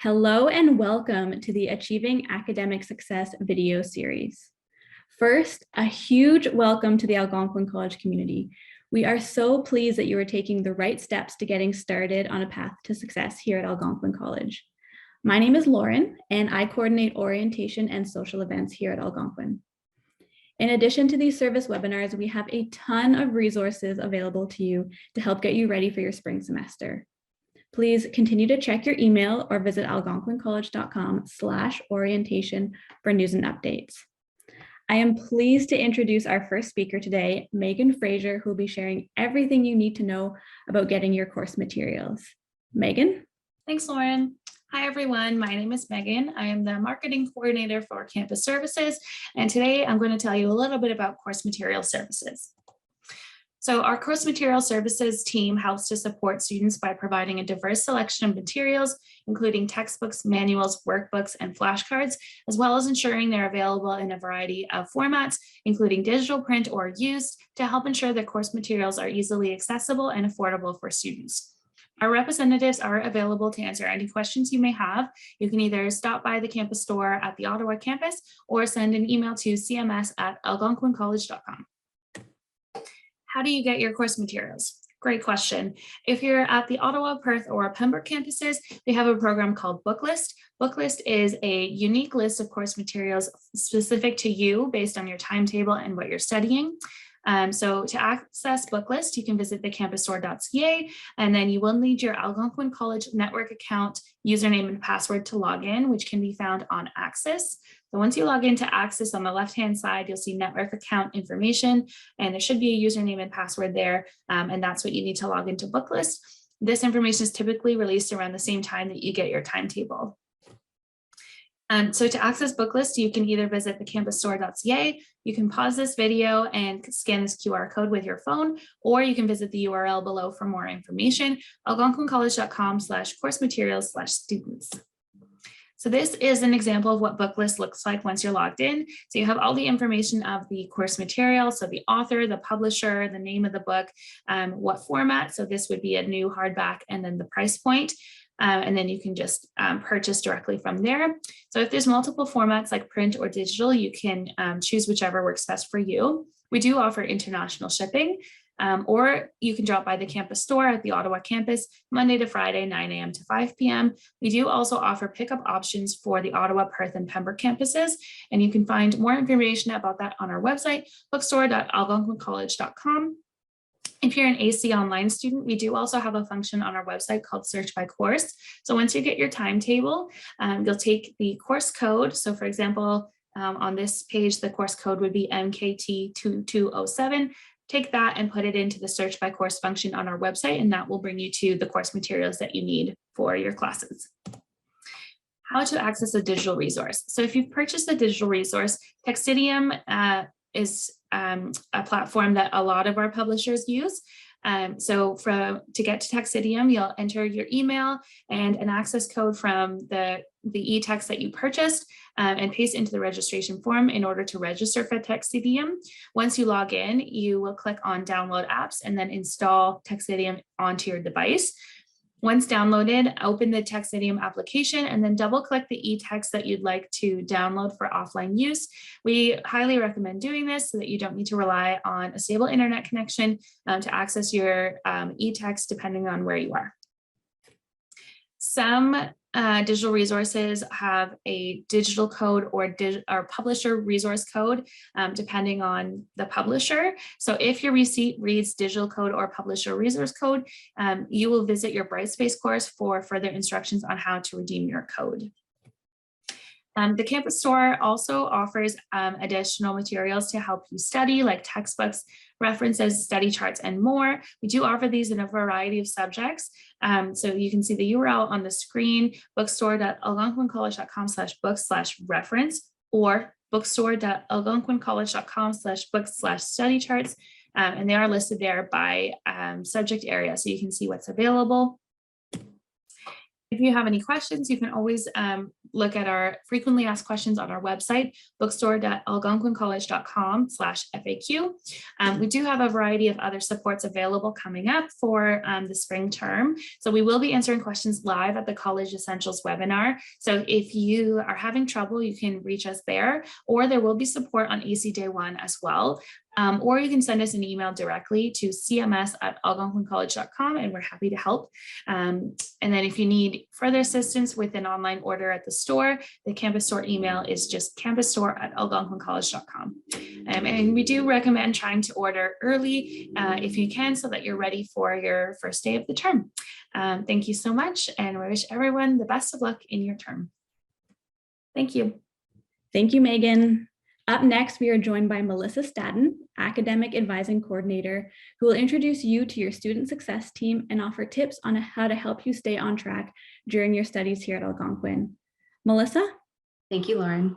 Hello and welcome to the Achieving Academic Success video series. First, a huge welcome to the Algonquin College community. We are so pleased that you are taking the right steps to getting started on a path to success here at Algonquin College. My name is Lauren, and I coordinate orientation and social events here at Algonquin. In addition to these service webinars, we have a ton of resources available to you to help get you ready for your spring semester. Please continue to check your email or visit algonquincollege.com/orientation for news and updates. I am pleased to introduce our first speaker today, Megan Fraser, who will be sharing everything you need to know about getting your course materials. Megan? Thanks, Lauren. Hi, everyone. My name is Megan. I am the marketing coordinator for campus services, and today I'm going to tell you a little bit about course material services. So our course material services team helps to support students by providing a diverse selection of materials, including textbooks, manuals, workbooks, and flashcards, as well as ensuring they're available in a variety of formats, including digital, print, or used, to help ensure that course materials are easily accessible and affordable for students. Our representatives are available to answer any questions you may have. You can either stop by the campus store at the Ottawa campus or send an email to cms@algonquincollege.com. How do you get your course materials? Great question. If you're at the Ottawa, Perth, or Pembroke campuses, they have a program called Booklist. Booklist is a unique list of course materials specific to you based on your timetable and what you're studying. So to access Booklist, you can visit thecampusstore.ca, and then you will need your Algonquin College network account username and password to log in, which can be found on Access. So once you log into Access, on the left-hand side, you'll see network account information, and there should be a username and password there, and that's what you need to log into Booklist. This information is typically released around the same time that you get your timetable. So to access Booklist, you can either visit thecampusstore.ca, you can pause this video and scan this QR code with your phone, or you can visit the URL below for more information, algonquincollege.com/course materials/students. So this is an example of what Booklist looks like once you're logged in. So you have all the information of the course material, so the author, the publisher, the name of the book, what format. So this would be a new hardback, and then the price point. And then you can just purchase directly from there. So if there's multiple formats like print or digital, you can choose whichever works best for you. We do offer international shipping, or you can drop by the campus store at the Ottawa campus Monday to Friday, 9 a.m. to 5 p.m. We do also offer pickup options for the Ottawa, Perth, and Pembroke campuses, and you can find more information about that on our website, bookstore.algonquincollege.com. If you're an AC online student, we do also have a function on our website called Search by Course. So once you get your timetable, you'll take the course code. So for example, on this page, the course code would be MKT2207. Take that and put it into the Search by Course function on our website, and that will bring you to the course materials that you need for your classes. How to access a digital resource. So if you've purchased a digital resource, Texidium is a platform that a lot of our publishers use. So to get to Texidium, you'll enter your email and an access code from the e-text that you purchased and paste into the registration form in order to register for Texidium. Once you log in, you will click on Download Apps and then install Texidium onto your device. Once downloaded, open the Texidium application and then double click the e-text that you'd like to download for offline use. We highly recommend doing this so that you don't need to rely on a stable internet connection to access your e-text depending on where you are. Some digital resources have a digital code or publisher resource code, depending on the publisher. So if your receipt reads digital code or publisher resource code, you will visit your Brightspace course for further instructions on how to redeem your code. The campus store also offers additional materials to help you study, like textbooks, references, study charts, and more. We do offer these in a variety of subjects. So you can see the URL on the screen, bookstore.algonquincollege.com/book/reference or bookstore.algonquincollege.com/book/study charts. And they are listed there by subject area, so you can see what's available. If you have any questions, you can always look at our frequently asked questions on our website, bookstore.algonquincollege.com/FAQ. We do have a variety of other supports available coming up for the spring term. So we will be answering questions live at the College Essentials webinar. So if you are having trouble, you can reach us there, or there will be support on AC Day 1 as well. Or you can send us an email directly to cms@algonquincollege.com, and we're happy to help. And then if you need further assistance with an online order at the store, the campus store email is just campusstore@algonquincollege.com. And we do recommend trying to order early if you can, so that you're ready for your first day of the term. Thank you so much, and we wish everyone the best of luck in your term. Thank you. Thank you, Megan. Up next, we are joined by Melissa Stadden, Academic Advising Coordinator, who will introduce you to your student success team and offer tips on how to help you stay on track during your studies here at Algonquin. Melissa? Thank you, Lauren.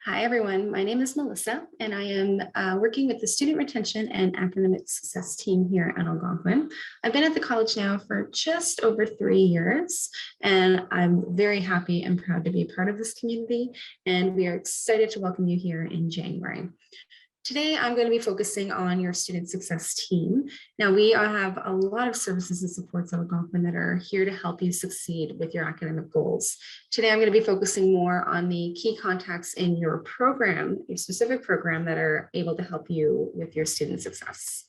Hi, everyone. My name is Melissa, and I am working with the Student Retention and Academic Success team here at Algonquin. I've been at the college now for just over 3 years, and I'm very happy and proud to be a part of this community, and we are excited to welcome you here in January. Today, I'm going to be focusing on your student success team. Now, we have a lot of services and supports at Algonquin that are here to help you succeed with your academic goals. Today, I'm going to be focusing more on the key contacts in your program, your specific program, that are able to help you with your student success.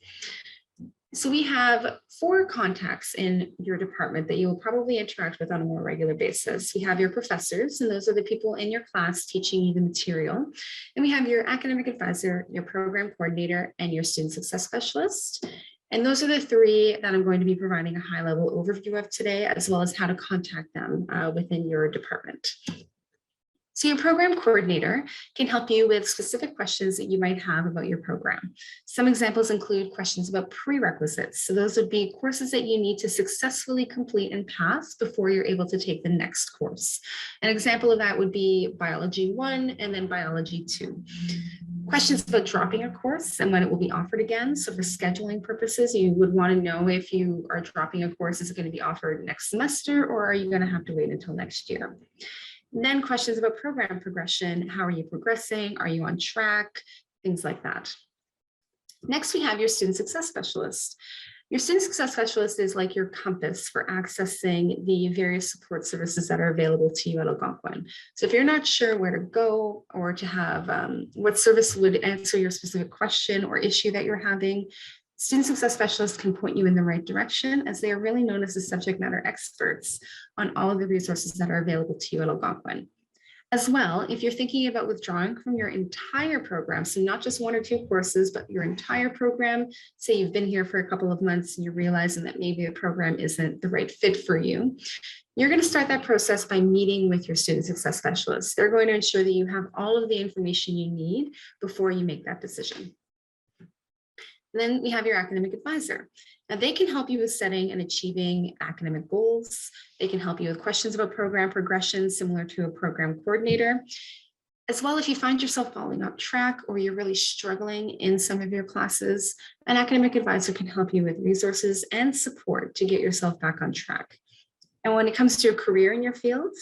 So we have 4 contacts in your department that you will probably interact with on a more regular basis. We have your professors, and those are the people in your class teaching you the material. And we have your academic advisor, your program coordinator, and your student success specialist. And those are the 3 that I'm going to be providing a high-level overview of today, as well as how to contact them within your department. So your program coordinator can help you with specific questions that you might have about your program. Some examples include questions about prerequisites. So those would be courses that you need to successfully complete and pass before you're able to take the next course. An example of that would be Biology 1 and then Biology 2. Questions about dropping a course and when it will be offered again. So for scheduling purposes, you would want to know if you are dropping a course, is it going to be offered next semester, or are you going to have to wait until next year? And then questions about program progression. How are you progressing? Are you on track? Things like that. Next, we have your student success specialist. Your student success specialist is like your compass for accessing the various support services that are available to you at Algonquin. So if you're not sure where to go or to have what service would answer your specific question or issue that you're having, student success specialists can point you in the right direction, as they are really known as the subject matter experts on all of the resources that are available to you at Algonquin. As well, if you're thinking about withdrawing from your entire program, so not just 1 or 2 courses, but your entire program, say you've been here for a couple of months and you're realizing that maybe the program isn't the right fit for you, you're going to start that process by meeting with your student success specialist. They're going to ensure that you have all of the information you need before you make that decision. And then we have your academic advisor. Now they can help you with setting and achieving academic goals. They can help you with questions about program progression, similar to a program coordinator. As well, if you find yourself falling off track or you're really struggling in some of your classes, an academic advisor can help you with resources and support to get yourself back on track. And when it comes to your career in your field,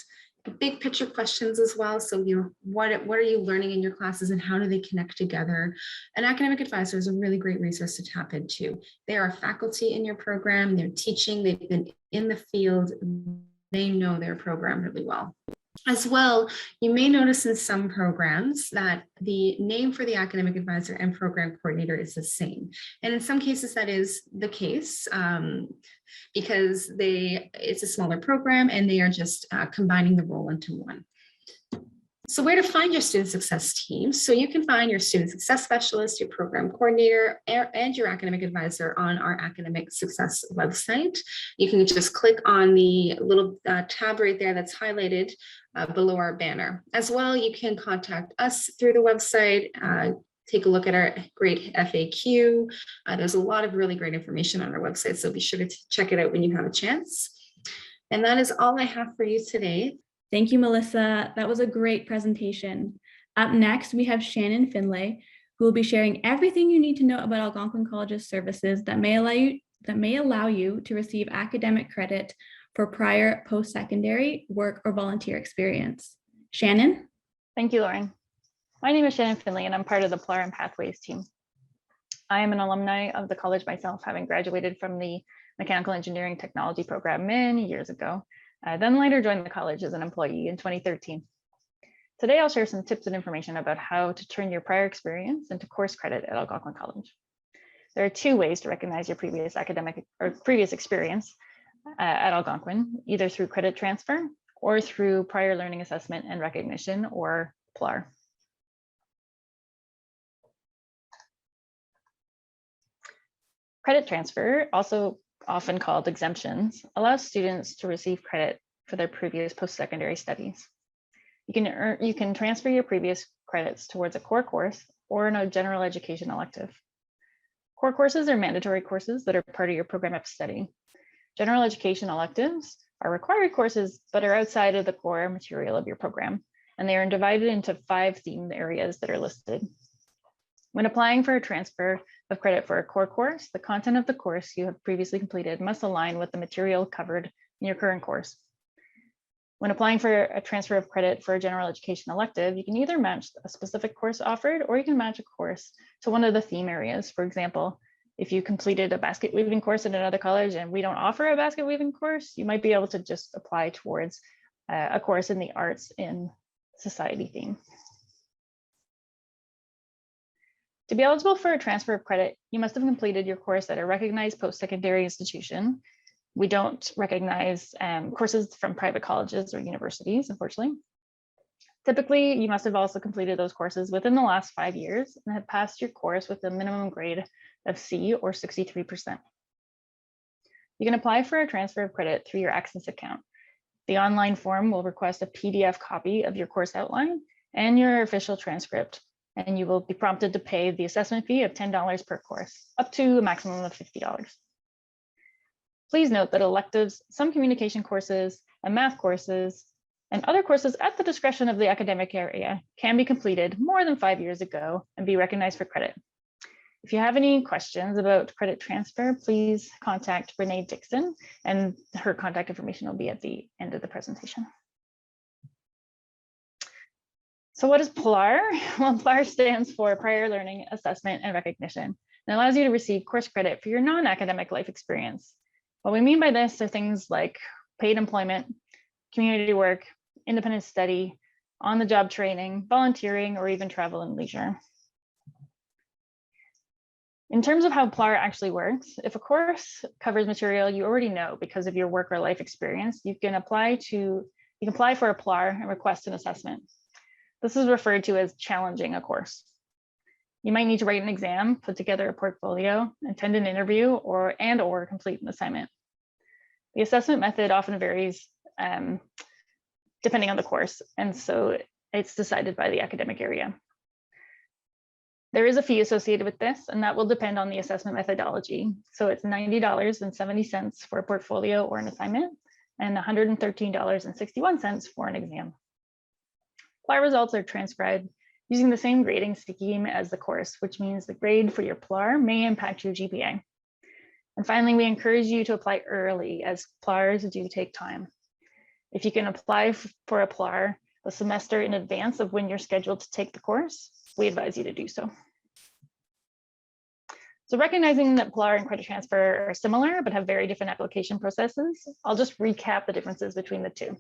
big picture questions as well. So what are you learning in your classes and how do they connect together? An academic advisor is a really great resource to tap into. They are faculty in your program, they're teaching, they've been in the field, they know their program really well. As well, you may notice in some programs that the name for the academic advisor and program coordinator is the same. And in some cases that is the case because it's a smaller program and they are just combining the role into one. So where to find your student success team? So you can find your student success specialist, your program coordinator, and your academic advisor on our academic success website. You can just click on the little tab right there that's highlighted below our banner. As well, you can contact us through the website, take a look at our great FAQ. There's a lot of really great information on our website, so be sure to check it out when you have a chance. And that is all I have for you today. Thank you, Melissa. That was a great presentation. Up next, we have Shannon Finlay, who will be sharing everything you need to know about Algonquin College's services that may allow you to receive academic credit for prior post-secondary work or volunteer experience. Shannon? Thank you, Lauren. My name is Shannon Finley, and I'm part of the PLAR and Pathways team. I am an alumni of the college myself, having graduated from the Mechanical Engineering Technology program many years ago. I then later joined the college as an employee in 2013. Today, I'll share some tips and information about how to turn your prior experience into course credit at Algonquin College. There are two ways to recognize your previous academic or previous experience at Algonquin, either through credit transfer or through prior learning assessment and recognition, or PLAR. Credit transfer, also often called exemptions, allows students to receive credit for their previous post-secondary studies. You can transfer your previous credits towards a core course or in a general education elective. Core courses are mandatory courses that are part of your program of study. General education electives are required courses, but are outside of the core material of your program, and they are divided into 5 themed areas that are listed. When applying for a transfer of credit for a core course, the content of the course you have previously completed must align with the material covered in your current course. When applying for a transfer of credit for a general education elective, you can either match a specific course offered, or you can match a course to one of the theme areas. For example, if you completed a basket weaving course at another college and we don't offer a basket weaving course, you might be able to just apply towards a course in the arts in society theme. To be eligible for a transfer of credit, you must have completed your course at a recognized post-secondary institution. We don't recognize courses from private colleges or universities, unfortunately. Typically, you must have also completed those courses within the last 5 years and have passed your course with a minimum grade of C or 63%. You can apply for a transfer of credit through your Access account. The online form will request a PDF copy of your course outline and your official transcript, and you will be prompted to pay the assessment fee of $10 per course, up to a maximum of $50. Please note that electives, some communication courses, and math courses, and other courses at the discretion of the academic area can be completed more than 5 years ago and be recognized for credit. If you have any questions about credit transfer, please contact Renee Dixon, and her contact information will be at the end of the presentation. So what is PLAR? Well, PLAR stands for Prior Learning Assessment and Recognition, and allows you to receive course credit for your non-academic life experience. What we mean by this are things like paid employment, community work, independent study, on-the-job training, volunteering, or even travel and leisure. In terms of how PLAR actually works, if a course covers material you already know because of your work or life experience, you can apply for a PLAR and request an assessment. This is referred to as challenging a course. You might need to write an exam, put together a portfolio, attend an interview, or complete an assignment. The assessment method often varies depending on the course, and so it's decided by the academic area. There is a fee associated with this, and that will depend on the assessment methodology. So it's $90.70 for a portfolio or an assignment, and $113.61 for an exam. PLAR results are transcribed using the same grading scheme as the course, which means the grade for your PLAR may impact your GPA. And finally, we encourage you to apply early, as PLARs do take time. If you can apply for a PLAR a semester in advance of when you're scheduled to take the course, we advise you to do so. So recognizing that PLAR and credit transfer are similar but have very different application processes, I'll just recap the differences between the two.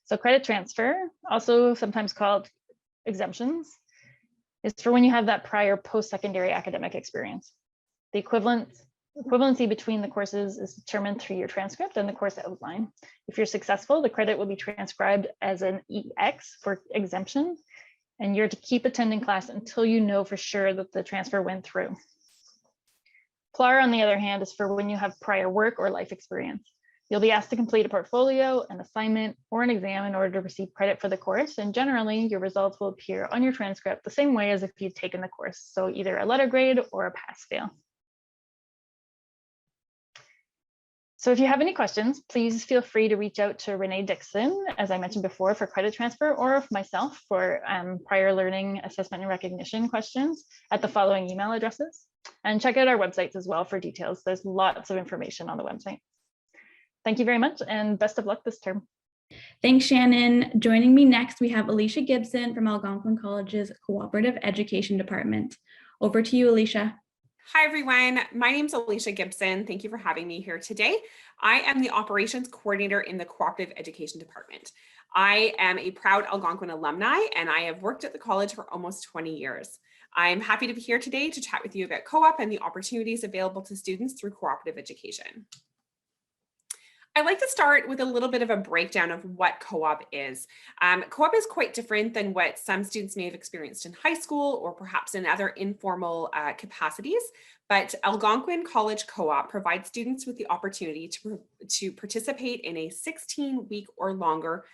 So credit transfer, also sometimes called exemptions, is for when you have that prior post-secondary academic experience. The equivalency between the courses is determined through your transcript and the course outline. If you're successful, the credit will be transcribed as an EX for exemption, and you're to keep attending class until you know for sure that the transfer went through. PLAR, on the other hand, is for when you have prior work or life experience. You'll be asked to complete a portfolio, an assignment, or an exam in order to receive credit for the course, and generally your results will appear on your transcript the same way as if you'd taken the course, so either a letter grade or a pass-fail. So if you have any questions, please feel free to reach out to Renee Dixon, as I mentioned before, for credit transfer, or myself for prior learning assessment and recognition questions at the following email addresses. And check out our websites as well for details. There's lots of information on the website. Thank you very much, and best of luck this term. Thanks, Shannon. Joining me next, we have Alicia Gibson from Algonquin College's Cooperative Education Department. Over to you, Alicia. Hi, everyone. My name is Alicia Gibson. Thank you for having me here today. I am the Operations Coordinator in the Cooperative Education Department. I am a proud Algonquin alumni, and I have worked at the college for almost 20 years. I'm happy to be here today to chat with you about co-op and the opportunities available to students through cooperative education. I'd like to start with a little bit of a breakdown of what co-op is. Co-op is quite different than what some students may have experienced in high school or perhaps in other informal capacities, but Algonquin College Co-op provides students with the opportunity to participate in a 16-week or longer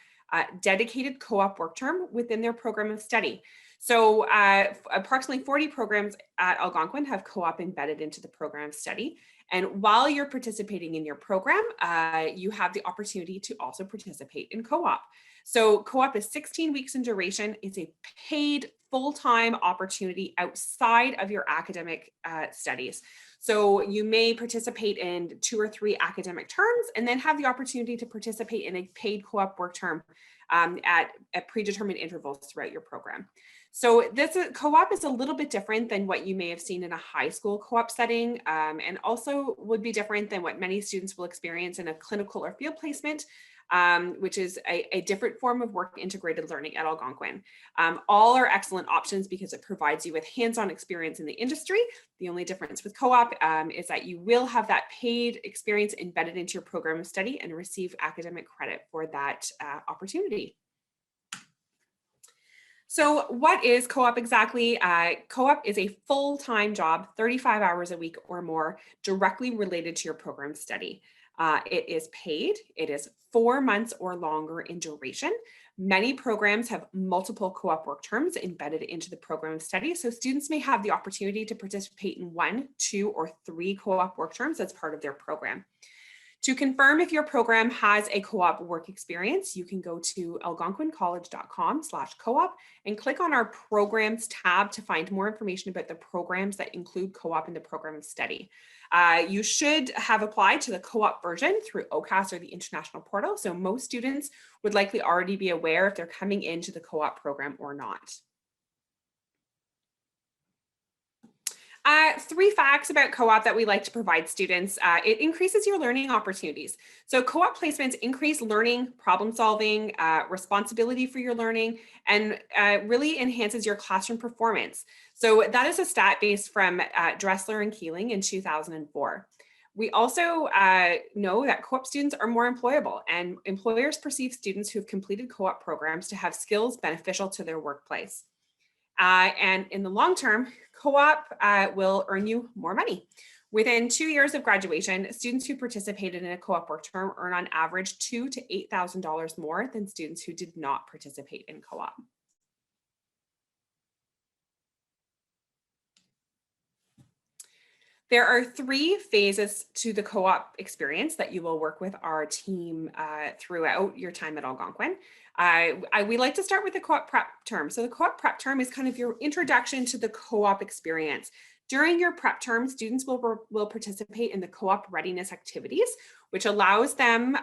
dedicated co-op work term within their program of study. So approximately 40 programs at Algonquin have co-op embedded into the program of study. And while you're participating in your program, you have the opportunity to also participate in co-op. So co-op is 16 weeks in duration. It's a paid full-time opportunity outside of your academic studies. So you may participate in 2 or 3 academic terms and then have the opportunity to participate in a paid co-op work term at predetermined intervals throughout your program. So this co-op is a little bit different than what you may have seen in a high school co-op setting, and also would be different than what many students will experience in a clinical or field placement, which is a different form of work integrated learning at Algonquin. All are excellent options because it provides you with hands-on experience in the industry. The only difference with co-op is that you will have that paid experience embedded into your program of study and receive academic credit for that opportunity. So what is co-op exactly? Co-op is a full-time job, 35 hours a week or more, directly related to your program study. It is paid. It is 4 months or longer in duration. Many programs have multiple co-op work terms embedded into the program of study. So students may have the opportunity to participate in 1, 2, or 3 co-op work terms as part of their program. To confirm if your program has a co-op work experience, you can go to algonquincollege.com/co-op and click on our programs tab to find more information about the programs that include co-op in the program of study. You should have applied to the co-op version through OCAS or the international portal. So most students would likely already be aware if they're coming into the co-op program or not. 3 facts about co-op that we like to provide students. It increases your learning opportunities. So co-op placements increase learning, problem solving, responsibility for your learning, and really enhances your classroom performance. So that is a stat based from Dressler and Keeling in 2004. We also know that co-op students are more employable, and employers perceive students who've completed co-op programs to have skills beneficial to their workplace. And in the long term, co-op will earn you more money. Within 2 years of graduation, students who participated in a co-op work term earn on average $2,000 to $8,000 more than students who did not participate in co-op. There are 3 phases to the co-op experience that you will work with our team throughout your time at Algonquin. We like to start with the co-op prep term. So the co-op prep term is kind of your introduction to the co-op experience. During your prep term, students will participate in the co-op readiness activities, which allows them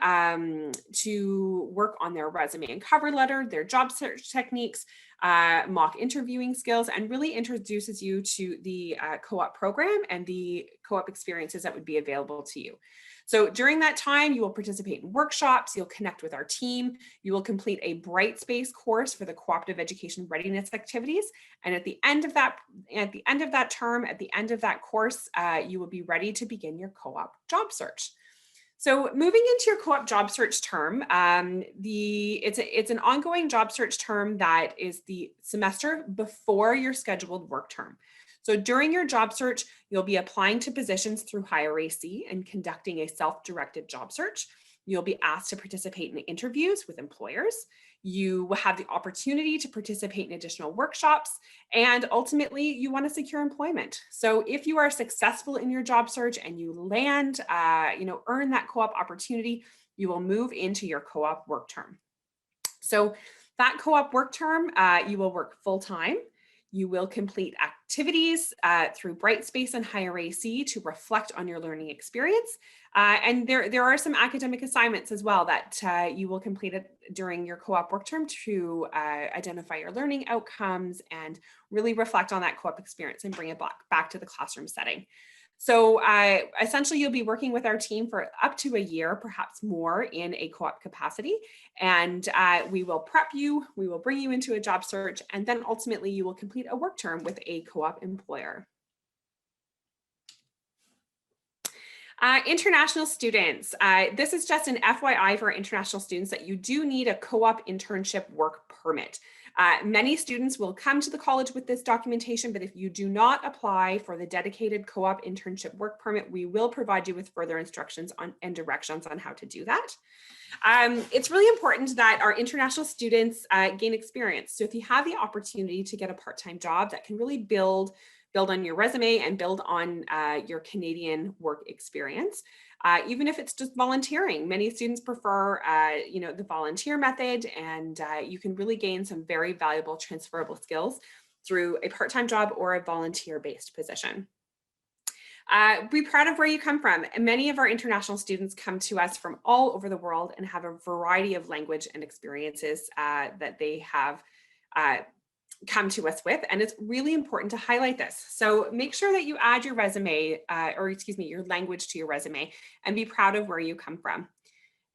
to work on their resume and cover letter, their job search techniques, mock interviewing skills, and really introduces you to the co-op program and the co-op experiences that would be available to you. So during that time, you will participate in workshops, you'll connect with our team, you will complete a Brightspace course for the cooperative education readiness activities. And at the end of that term, at the end of that course, you will be ready to begin your co-op job search. So moving into your co-op job search term, it's an ongoing job search term that is the semester before your scheduled work term. So during your job search, you'll be applying to positions through Hire AC and conducting a self-directed job search. You'll be asked to participate in interviews with employers. You will have the opportunity to participate in additional workshops, and ultimately you want to secure employment. So if you are successful in your job search and you land, earn that co-op opportunity, you will move into your co-op work term. So that co-op work term, you will work full-time. You will complete activities through Brightspace and Higher AC to reflect on your learning experience. And there are some academic assignments as well that you will complete during your co-op work term to identify your learning outcomes and really reflect on that co-op experience and bring it back to the classroom setting. So essentially, you'll be working with our team for up to a year, perhaps more, in a co-op capacity. And we will prep you, we will bring you into a job search, and then ultimately you will complete a work term with a co-op employer. International students. This is just an FYI for international students that you do need a co-op internship work permit. Many students will come to the college with this documentation, but if you do not apply for the dedicated co-op internship work permit, we will provide you with further instructions and directions on how to do that. It's really important that our international students gain experience. So if you have the opportunity to get a part-time job that can really build on your resume and build on your Canadian work experience, even if it's just volunteering. Many students prefer, the volunteer method, and you can really gain some very valuable transferable skills through a part-time job or a volunteer-based position. Be proud of where you come from. Many of our international students come to us from all over the world and have a variety of language and experiences that they have come to us with, and it's really important to highlight this. So make sure that you add your resume, your language to your resume, and be proud of where you come from.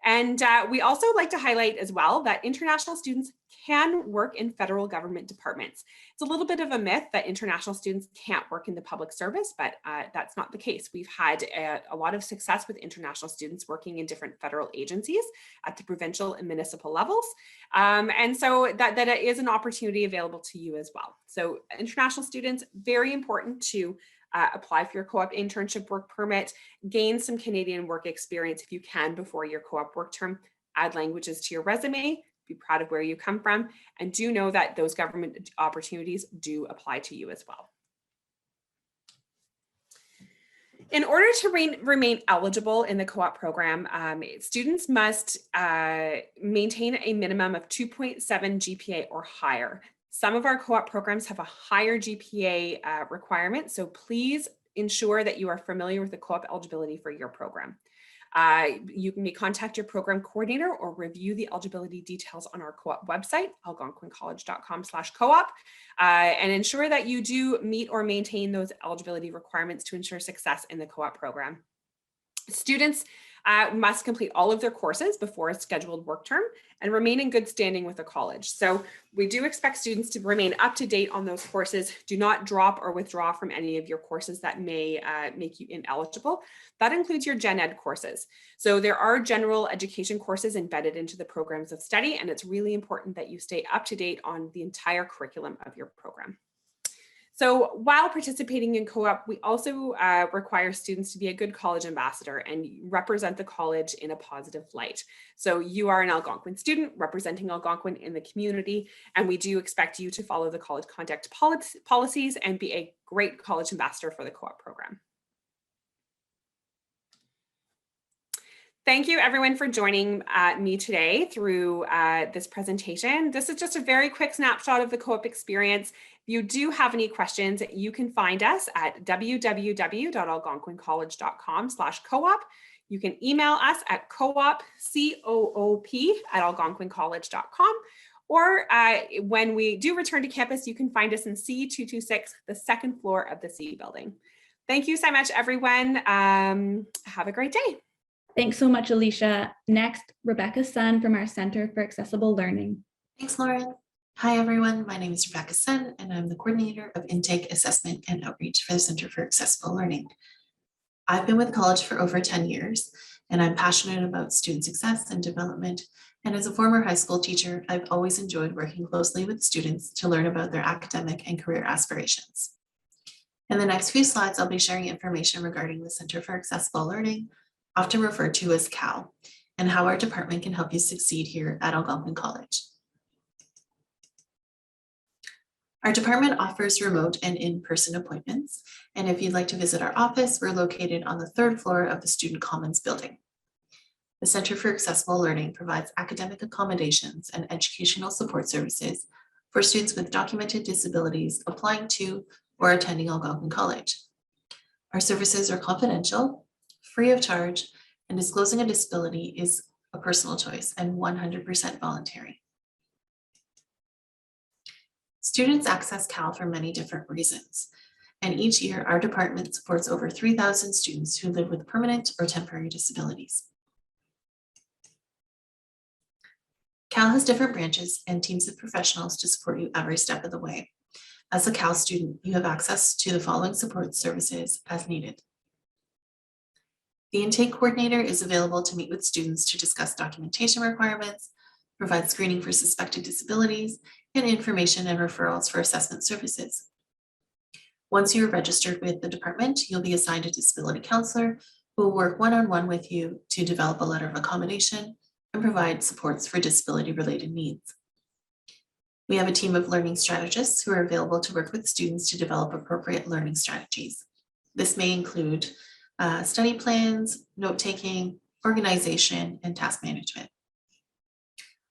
And we also like to highlight as well that international students can work in federal government departments. It's a little bit of a myth that international students can't work in the public service, but that's not the case. We've had a lot of success with international students working in different federal agencies at the provincial and municipal levels. And so that is an opportunity available to you as well. So international students, very important to apply for your co-op internship work permit, gain some Canadian work experience if you can before your co-op work term, add languages to your resume, be proud of where you come from, and do know that those government opportunities do apply to you as well. In order to remain eligible in the co-op program, students must maintain a minimum of 2.7 GPA or higher. Some of our co-op programs have a higher GPA requirement, so please ensure that you are familiar with the co-op eligibility for your program. You may contact your program coordinator or review the eligibility details on our co-op website, algonquincollege.com/co-op, and ensure that you do meet or maintain those eligibility requirements to ensure success in the co-op program. Students must complete all of their courses before a scheduled work term and remain in good standing with the college. So we do expect students to remain up to date on those courses. Do not drop or withdraw from any of your courses that may make you ineligible. That includes your gen ed courses. So there are general education courses embedded into the programs of study, and it's really important that you stay up to date on the entire curriculum of your program. So while participating in co-op, we also require students to be a good college ambassador and represent the college in a positive light. So you are an Algonquin student representing Algonquin in the community, and we do expect you to follow the college conduct policies and be a great college ambassador for the co-op program. Thank you everyone for joining me today through this presentation. This is just a very quick snapshot of the co-op experience. If you do have any questions, you can find us at www.algonquincollege.com/co-op. You can email us at coop@algonquincollege.com. Or when we do return to campus, you can find us in C226, the second floor of the C building. Thank you so much, everyone. Have a great day. Thanks so much, Alicia. Next, Rebecca Sun from our Center for Accessible Learning. Thanks, Lauren. Hi, everyone. My name is Rebecca Sun, and I'm the coordinator of intake, assessment, and outreach for the Center for Accessible Learning. I've been with the college for over 10 years, and I'm passionate about student success and development. And as a former high school teacher, I've always enjoyed working closely with students to learn about their academic and career aspirations. In the next few slides, I'll be sharing information regarding the Center for Accessible Learning, often referred to as CAL, and how our department can help you succeed here at Algonquin College. Our department offers remote and in-person appointments, and if you'd like to visit our office, we're located on the third floor of the Student Commons building. The Center for Accessible Learning provides academic accommodations and educational support services for students with documented disabilities applying to or attending Algonquin College. Our services are confidential, free of charge, and disclosing a disability is a personal choice and 100% voluntary. Students access Cal for many different reasons, and each year our department supports over 3,000 students who live with permanent or temporary disabilities. Cal has different branches and teams of professionals to support you every step of the way. As a Cal student, you have access to the following support services as needed. The intake coordinator is available to meet with students to discuss documentation requirements, provide screening for suspected disabilities, and information and referrals for assessment services. Once you are registered with the department, you'll be assigned a disability counselor who will work one-on-one with you to develop a letter of accommodation and provide supports for disability-related needs. We have a team of learning strategists who are available to work with students to develop appropriate learning strategies. This may include study plans, note-taking, organization, and task management.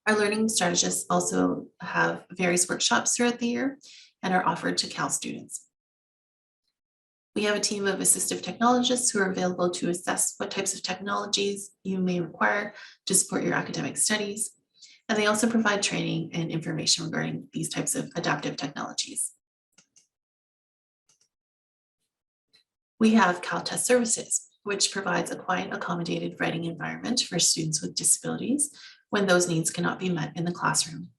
Our learning strategists also have various workshops throughout the year and are offered to Cal students. We have a team of assistive technologists who are available to assess what types of technologies you may require to support your academic studies. And they also provide training and information regarding these types of adaptive technologies. We have Cal Test Services, which provides a quiet, accommodated writing environment for students with disabilities when those needs cannot be met in the classroom.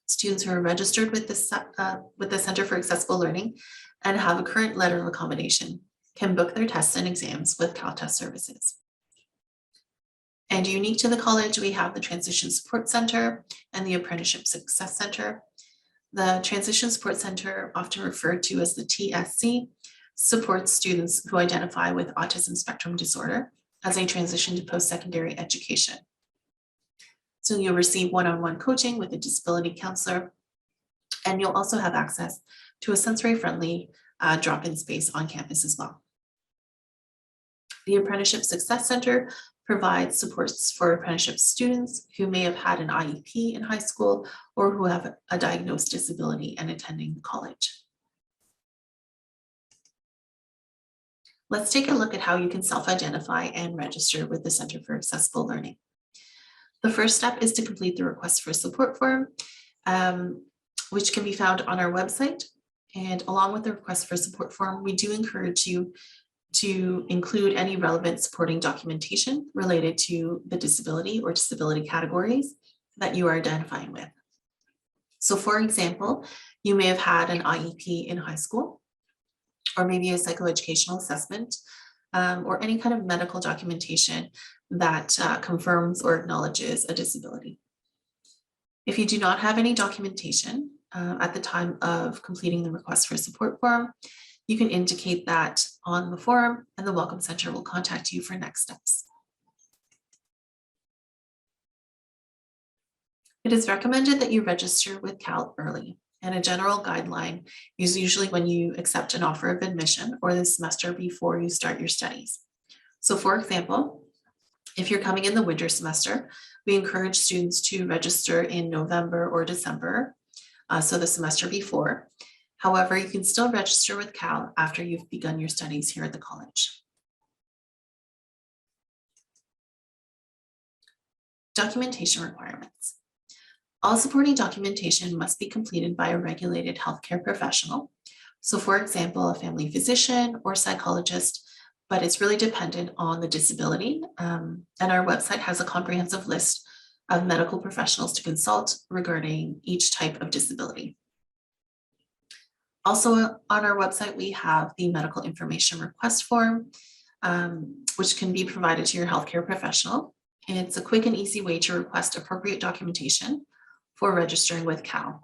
Students who are registered with the Center for Accessible Learning and have a current letter of accommodation can book their tests and exams with Cal Test Services. And unique to the college, we have the Transition Support Center and the Apprenticeship Success Center. The Transition Support Center, often referred to as the TSC, supports students who identify with autism spectrum disorder as they transition to post-secondary education. So you'll receive one-on-one coaching with a disability counselor, and you'll also have access to a sensory-friendly drop-in space on campus as well. The Apprenticeship Success Center provides supports for apprenticeship students who may have had an IEP in high school or who have a diagnosed disability and attending college. Let's take a look at how you can self-identify and register with the Center for Accessible Learning. The first step is to complete the request for support form, which can be found on our website. And along with the request for support form, we do encourage you to include any relevant supporting documentation related to the disability or disability categories that you are identifying with. So for example, you may have had an IEP in high school, or maybe a psychoeducational assessment, or any kind of medical documentation that confirms or acknowledges a disability. If you do not have any documentation at the time of completing the request for support form, you can indicate that on the form, and the Welcome Center will contact you for next steps. It is recommended that you register with Cal early, and a general guideline is usually when you accept an offer of admission or the semester before you start your studies. So for example, if you're coming in the winter semester, we encourage students to register in November or December, so the semester before. However, you can still register with Cal after you've begun your studies here at the college. Documentation requirements. All supporting documentation must be completed by a regulated healthcare professional. So for example, a family physician or psychologist, but it's really dependent on the disability. And our website has a comprehensive list of medical professionals to consult regarding each type of disability. Also on our website, we have the medical information request form, which can be provided to your healthcare professional. And it's a quick and easy way to request appropriate documentation for registering with Cal.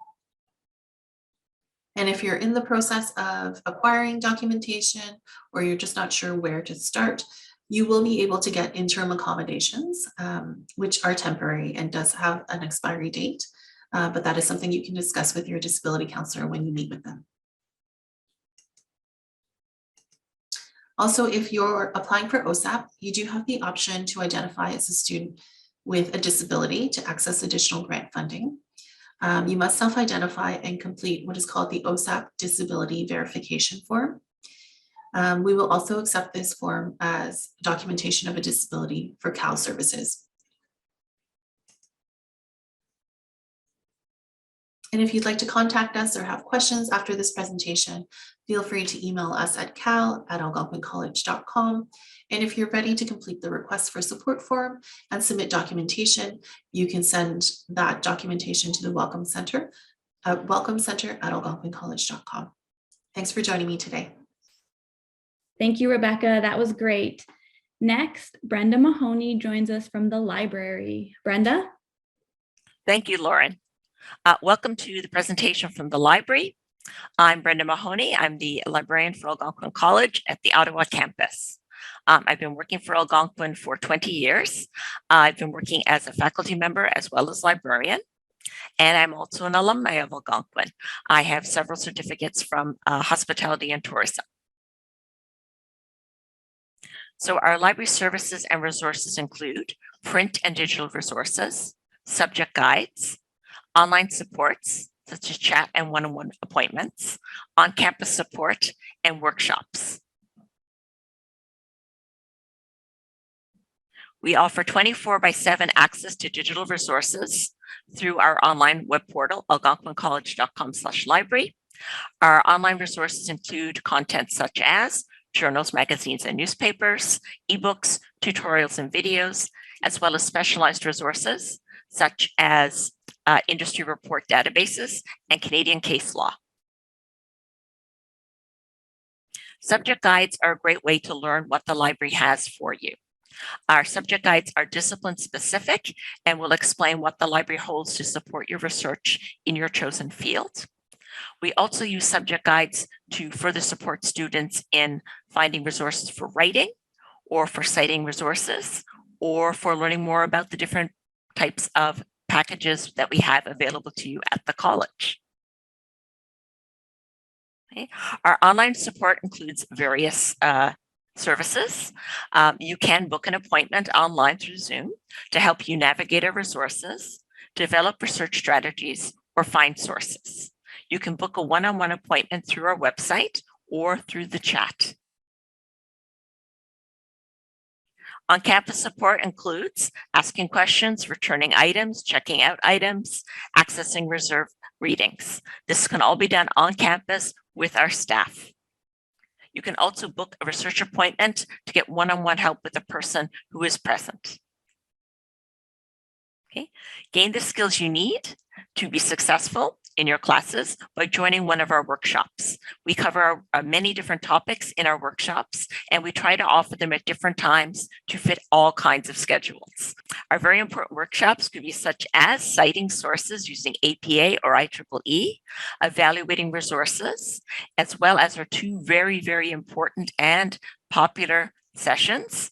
And if you're in the process of acquiring documentation, or you're just not sure where to start, you will be able to get interim accommodations, which are temporary and does have an expiry date, but that is something you can discuss with your disability counselor when you meet with them. Also, if you're applying for OSAP, you do have the option to identify as a student with a disability to access additional grant funding. You must self-identify and complete what is called the OSAP Disability Verification Form. We will also accept this form as documentation of a disability for CAL services. And if you'd like to contact us or have questions after this presentation, feel free to email us at cal@algonquincollege.com. And if you're ready to complete the request for support form and submit documentation, you can send that documentation to the Welcome Center at welcomecenter@algonquincollege.com. Thanks for joining me today. Thank you, Rebecca. That was great. Next, Brenda Mahoney joins us from the library. Brenda? Thank you, Lauren. Welcome to the presentation from the library. I'm Brenda Mahoney. I'm the librarian for Algonquin College at the Ottawa campus. I've been working for Algonquin for 20 years. I've been working as a faculty member as well as librarian, and I'm also an alumni of Algonquin. I have several certificates from hospitality and tourism. So our library services and resources include print and digital resources, subject guides, online supports, such as chat and one-on-one appointments, on-campus support, and workshops. We offer 24/7 access to digital resources through our online web portal, algonquincollege.com/library. Our online resources include content such as journals, magazines, and newspapers, ebooks, tutorials, and videos, as well as specialized resources such as industry report databases and Canadian case law. Subject guides are a great way to learn what the library has for you. Our subject guides are discipline specific and will explain what the library holds to support your research in your chosen field. We also use subject guides to further support students in finding resources for writing or for citing resources or for learning more about the different types of packages that we have available to you at the college. Okay. Our online support includes various services. You can book an appointment online through Zoom to help you navigate our resources, develop research strategies, or find sources. You can book a one-on-one appointment through our website or through the chat. On-campus support includes asking questions, returning items, checking out items, accessing reserved readings. This can all be done on campus with our staff. You can also book a research appointment to get one-on-one help with a person who is present. Okay. Gain the skills you need to be successful in your classes by joining one of our workshops. We cover many different topics in our workshops, and we try to offer them at different times to fit all kinds of schedules. Our very important workshops could be such as citing sources using APA or IEEE, evaluating resources, as well as our two very, very important and popular sessions.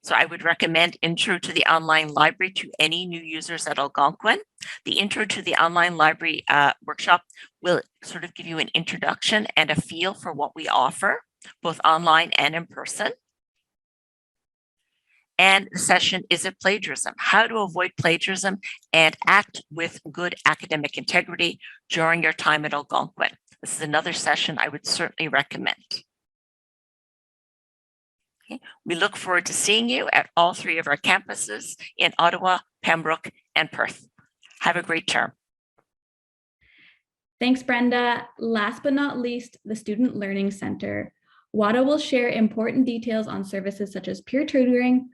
So I would recommend Intro to the Online Library to any new users at Algonquin. The Intro to the Online Library workshop will sort of give you an introduction and a feel for what we offer, both online and in person. And the session, Is It Plagiarism? How to avoid plagiarism and act with good academic integrity during your time at Algonquin. This is another session I would certainly recommend. We look forward to seeing you at all three of our campuses in Ottawa, Pembroke, and Perth. Have a great term. Thanks, Brenda. Last but not least, the Student Learning Center. Wada will share important details on services such as peer tutoring,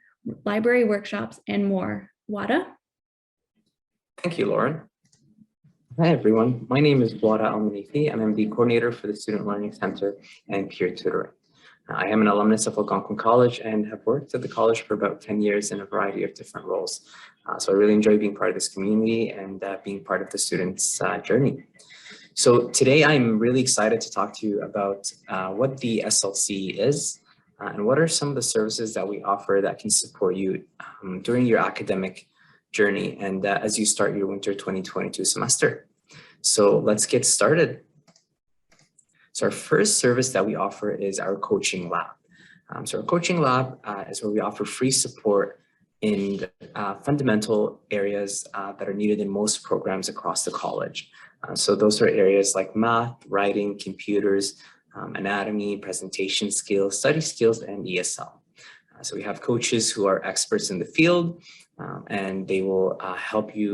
library workshops, and more. Wada? Thank you, Lauren. Hi, everyone. My name is Wada Almanifi, and I'm the coordinator for the Student Learning Center and peer tutoring. I am an alumnus of Algonquin College and have worked at the college for about 10 years in a variety of different roles. So I really enjoy being part of this community and being part of the students' journey. So today I'm really excited to talk to you about what the SLC is and what are some of the services that we offer that can support you during your academic journey and as you start your winter 2022 semester. So let's get started. So our first service that we offer is our coaching lab. So our coaching lab is where we offer free support in fundamental areas that are needed in most programs across the college. So those are areas like math, writing, computers, anatomy, presentation skills, study skills, and ESL. So we have coaches who are experts in the field, and they will help you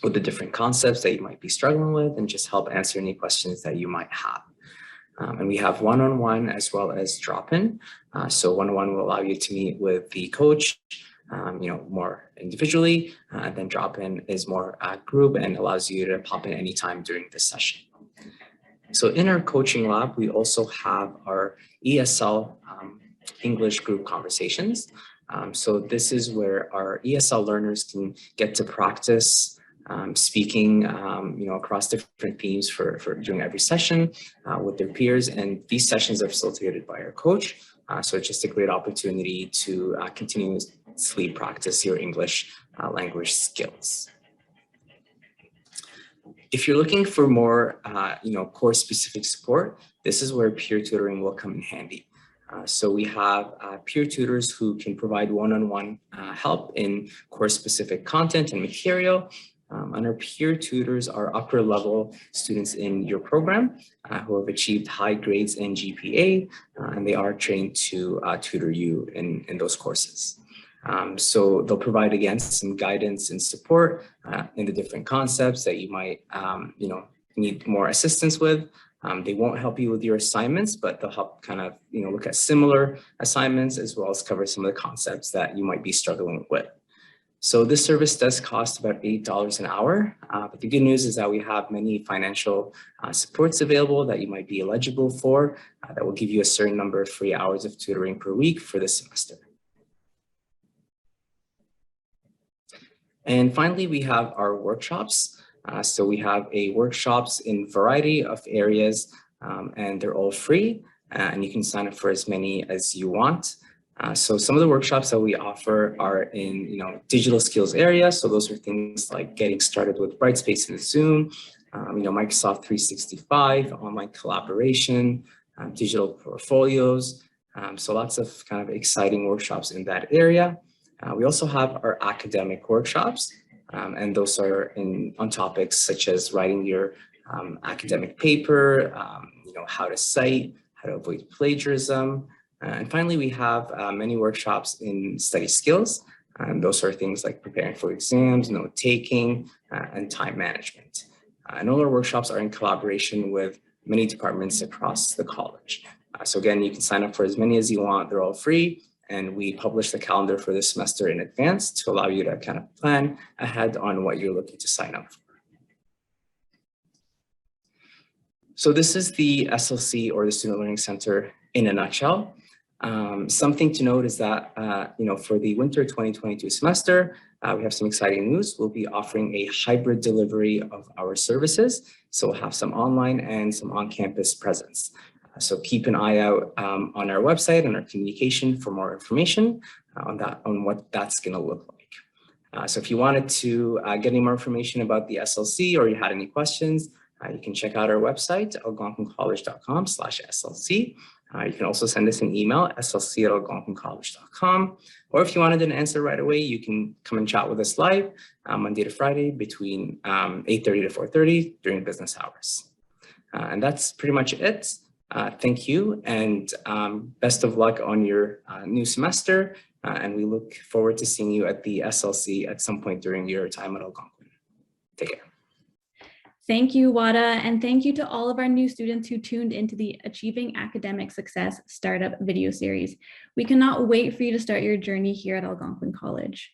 with the different concepts that you might be struggling with and just help answer any questions that you might have. And we have one-on-one as well as drop-in. So one-on-one will allow you to meet with the coach, more individually, and then drop-in is more group and allows you to pop in anytime during the session. So in our coaching lab, we also have our ESL English group conversations. So this is where our ESL learners can get to practice speaking, across different themes for during every session with their peers. And these sessions are facilitated by our coach. So it's just a great opportunity to continuously practice your English language skills. If you're looking for more, course specific support, this is where peer tutoring will come in handy. So we have peer tutors who can provide one-on-one help in course specific content and material. And our peer tutors are upper level students in your program who have achieved high grades in GPA, and they are trained to tutor you in those courses. So they'll provide, again, some guidance and support in the different concepts that you might, need more assistance with. They won't help you with your assignments, but they'll help kind of, look at similar assignments as well as cover some of the concepts that you might be struggling with. So this service does cost about $8 an hour, but the good news is that we have many financial supports available that you might be eligible for that will give you a certain number of free hours of tutoring per week for the semester. And finally, we have our workshops. So we have workshops in a variety of areas, and they're all free, and you can sign up for as many as you want. So some of the workshops that we offer are in, digital skills area. So those are things like getting started with Brightspace and Zoom, Microsoft 365, online collaboration, digital portfolios. So lots of kind of exciting workshops in that area. We also have our academic workshops, and those are on topics such as writing your academic paper, how to cite, how to avoid plagiarism. And finally, we have many workshops in study skills. And those are things like preparing for exams, note-taking, and time management. And all our workshops are in collaboration with many departments across the college. So again, you can sign up for as many as you want. They're all free. And we publish the calendar for the semester in advance to allow you to kind of plan ahead on what you're looking to sign up for. So this is the SLC, or the Student Learning Center, in a nutshell. Something to note is that, for the winter 2022 semester, we have some exciting news. We'll be offering a hybrid delivery of our services. So we'll have some online and some on-campus presence. So keep an eye out on our website and our communication for more information on what that's going to look like. So if you wanted to get any more information about the SLC, or you had any questions, you can check out our website, algonquincollege.com/SLC. You can also send us an email, slc@algonquincollege.com. Or if you wanted an answer right away, you can come and chat with us live Monday to Friday between 8:30 to 4:30 during business hours. And that's pretty much it. Thank you, and best of luck on your new semester. And we look forward to seeing you at the SLC at some point during your time at Algonquin. Take care. Thank you, Wada, and thank you to all of our new students who tuned into the Achieving Academic Success Startup video series. We cannot wait for you to start your journey here at Algonquin College.